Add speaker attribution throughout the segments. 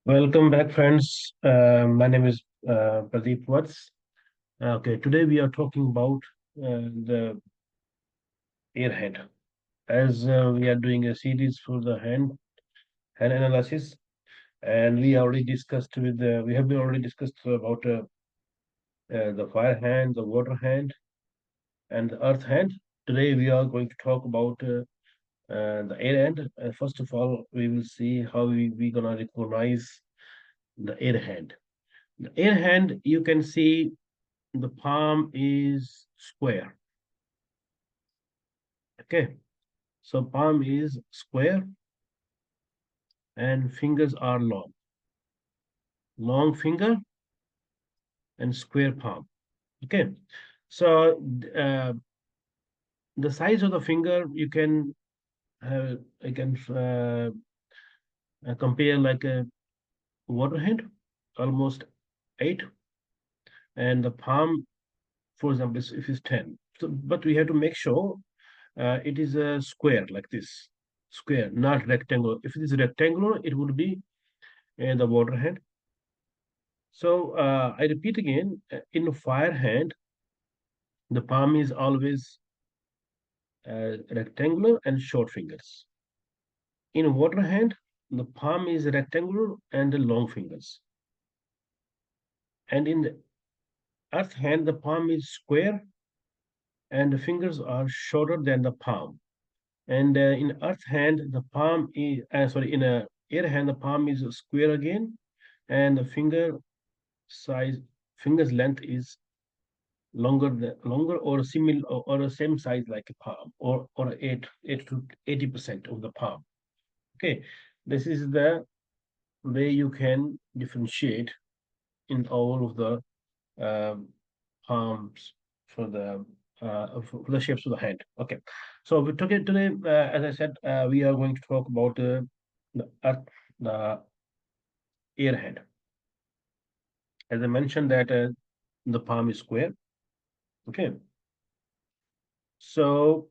Speaker 1: Welcome back, friends. My name is Pradeep Watts. Okay, today we are talking about the airhead. As we are doing a series for the hand analysis, and we have been already discussed about the fire hand, the water hand, and the earth hand. Today we are going to talk about the air hand. First of all, we will see how we gonna recognize the air hand. The air hand, you can see the palm is square. Okay, so palm is square and fingers are long. Long finger and square palm. Okay, so the size of the finger you can compare like a water hand, almost 8, and the palm, for example, if it's 10. So, but we have to make sure it is a square like this, square, not rectangular. If it is rectangular, it would be the water hand. So I repeat again, in fire hand, the palm is always rectangular and short fingers. In water hand, the palm is rectangular and the long fingers. And in the earth hand, the palm is square and the fingers are shorter than the palm. And in earth hand, the palm is, in a air hand, the palm is square again, and the size, finger's length is longer or similar or the same size like a palm or 8 to 80% of the palm. Okay, this is the way you can differentiate in all of the um, palms for the shapes of the hand. Okay, so we took it today. As I said, we are going to talk about the earth, the air hand. As I mentioned that the palm is square. Okay, so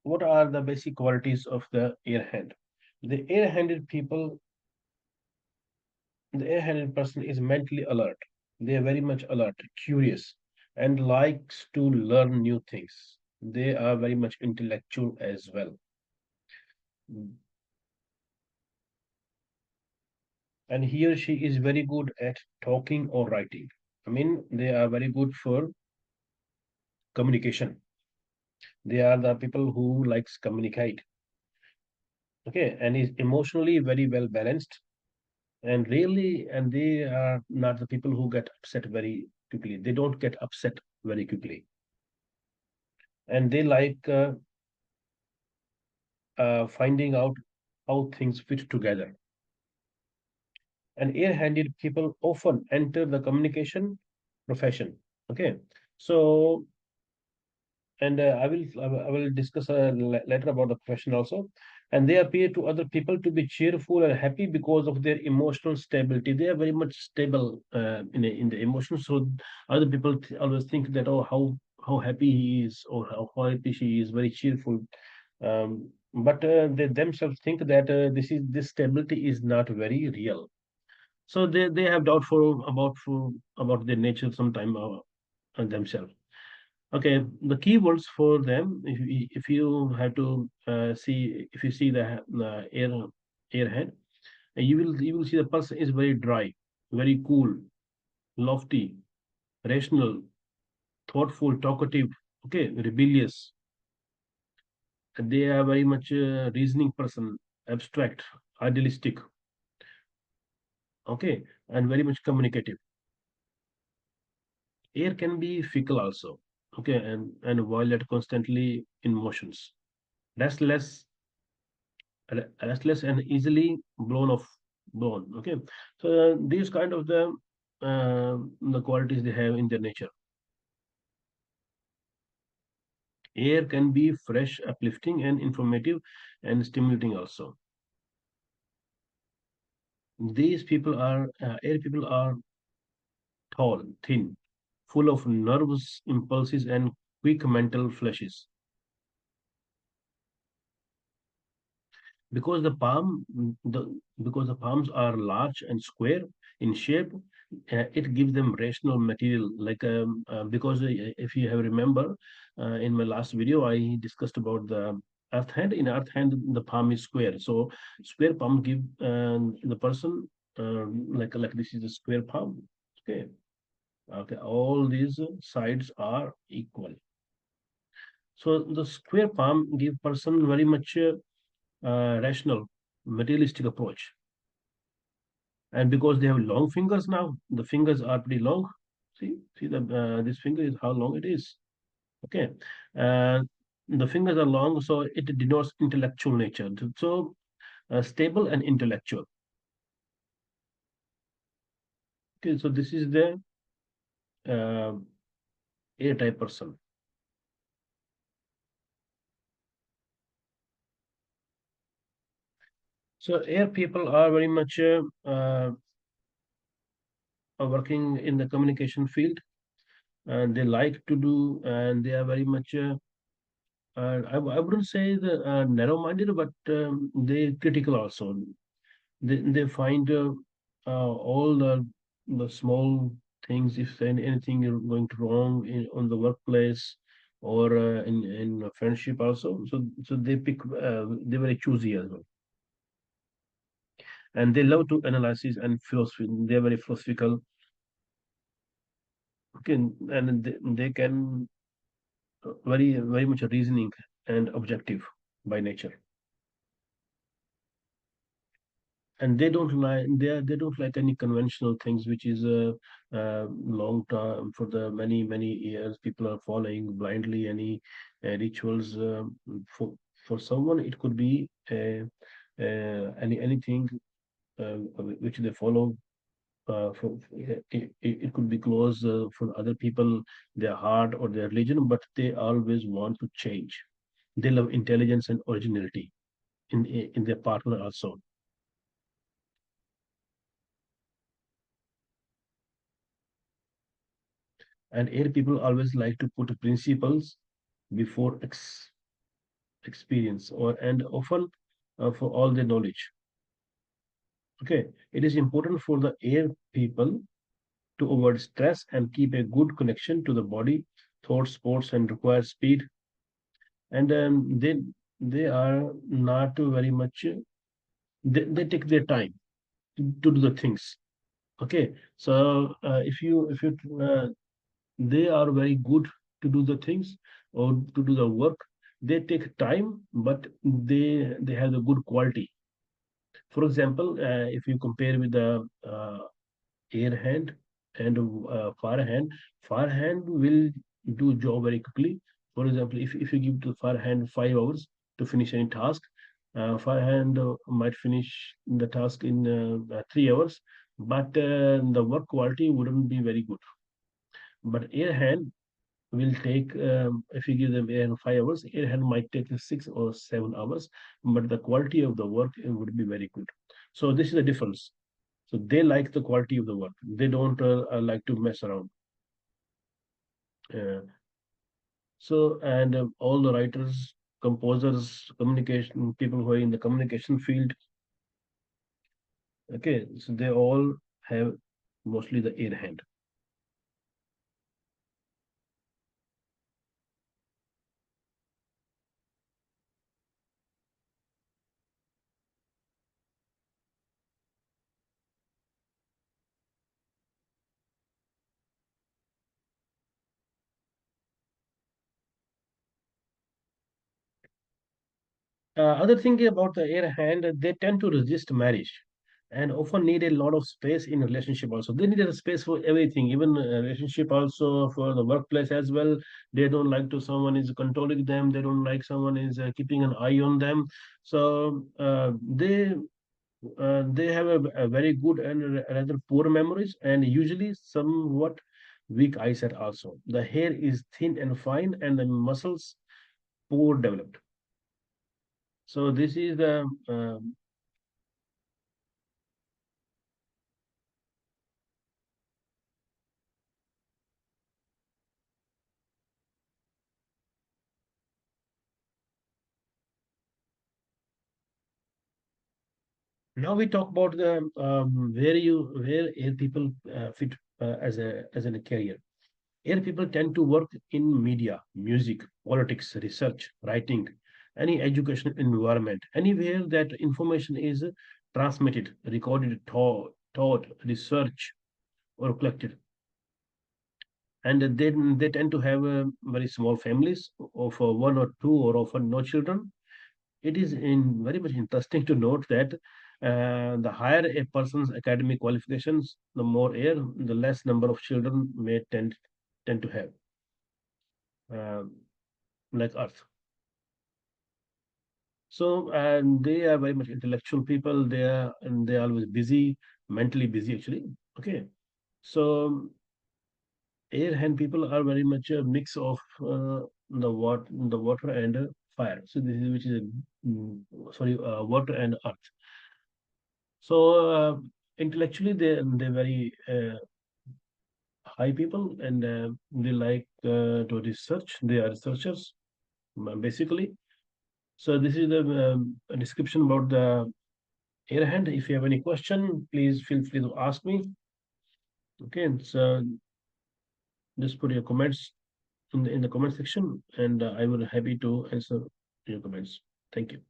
Speaker 1: what are the basic qualities of the air-hand? The air-handed people, the air-handed person is mentally alert. They are very much alert, curious, and likes to learn new things. They are very much intellectual as well. And he or she is very good at talking or writing. I mean, they are very good for communication. They are the people who likes communicate. Okay, and is emotionally very well balanced and they are not the people who get upset very quickly. They don't get upset very quickly, and they like finding out how things fit together. And air-handed people often enter the communication profession. Okay, so and I will discuss later about the profession also. And they appear to other people to be cheerful and happy because of their emotional stability. They are very much stable in the emotions. So other people always think that, oh, how happy he is or how happy she is, very cheerful. But they themselves think that this stability is not very real. So they have doubt about their nature sometime themselves. Okay, the keywords for them, if you have to if you see the airhead, you will see the person is very dry, very cool, lofty, rational, thoughtful, talkative, okay, rebellious. They are very much reasoning person, abstract, idealistic, okay, and very much communicative. Air can be fickle also, okay, and violate constantly in motions. Restless, restless and easily blown. Okay, so these kind of the qualities they have in their nature. Air can be fresh, uplifting, and informative, and stimulating also. These people are air people are tall, thin, full of nervous impulses and quick mental flashes. because the palms are large and square in shape. It gives them rational material, like because if you have remember, in my last video I discussed about the earth hand. In earth hand the palm is square, so square palm give the person like this is a square palm. Okay. Okay, all these sides are equal. So the square palm give person very much rational, materialistic approach. And because they have long fingers now, the fingers are pretty long. See the this finger is how long it is. Okay, uh, the fingers are long, so it denotes intellectual nature. So stable and intellectual. Okay, so this is the uh, A type person. So air people are very much are working in the communication field, and they like to do, and they are very much I wouldn't say the narrow-minded, but they critical also. They find all the small things. If anything is going wrong on the workplace or in a friendship also, so they pick. They're very choosy as well, and they love to analysis and philosophy. They're very philosophical. Okay, and they can very much reasoning and objective by nature. And they don't like any conventional things which is long term for the many years people are following blindly any rituals. For someone it could be anything which they follow. It could be close for other people, their heart or their religion, but they always want to change. They love intelligence and originality in their partner also. And air people always like to put principles before experience or and often for all their knowledge. Okay, it is important for the air people to avoid stress and keep a good connection to the body, thought, sports, and require speed. And they are not very much. They take their time to do the things. Okay, so if you they are very good to do the things or to do the work. They take time, but they have the good quality. For example, if you compare with the air hand and far hand will do job very quickly. For example, if you give to far hand 5 hours to finish any task, far hand might finish the task in 3 hours, but the work quality wouldn't be very good. But air hand will take if you give them air 5 hours, air hand might take 6 or 7 hours, but the quality of the work would be very good. So this is the difference. So they like the quality of the work. They don't like to mess around. uh, so and all the writers, composers, communication people who are in the communication field, okay, so they all have mostly the air hand. Other thing about the air hand, they tend to resist marriage and often need a lot of space in relationship also. They need a space for everything, even relationship also for the workplace as well. They don't like to someone is controlling them. They don't like someone is keeping an eye on them. So they have a very good and rather poor memories and usually somewhat weak eyesight also. The hair is thin and fine and the muscles poor developed. So this is the Now we talk about the where air people fit as a career. Air people tend to work in media, music, politics, research, writing, any educational environment, anywhere that information is transmitted, recorded, taught, researched, or collected. And they tend to have very small families of one or two or often no children. It is very much interesting to note that the higher a person's academic qualifications, the more air, the less number of children may tend to have, um, like Earth. So, and they are very much intellectual people. They are always busy, mentally busy actually. Okay, so air hand people are very much a mix of the water and fire. So this is which is sorry, water and earth. So intellectually, they're very high people, and they like to research. They are researchers basically. So this is the a description about the air hand. If you have any question, please feel free to ask me. Okay, so just put your comments in the comment section, and I will happy to answer your comments. Thank you.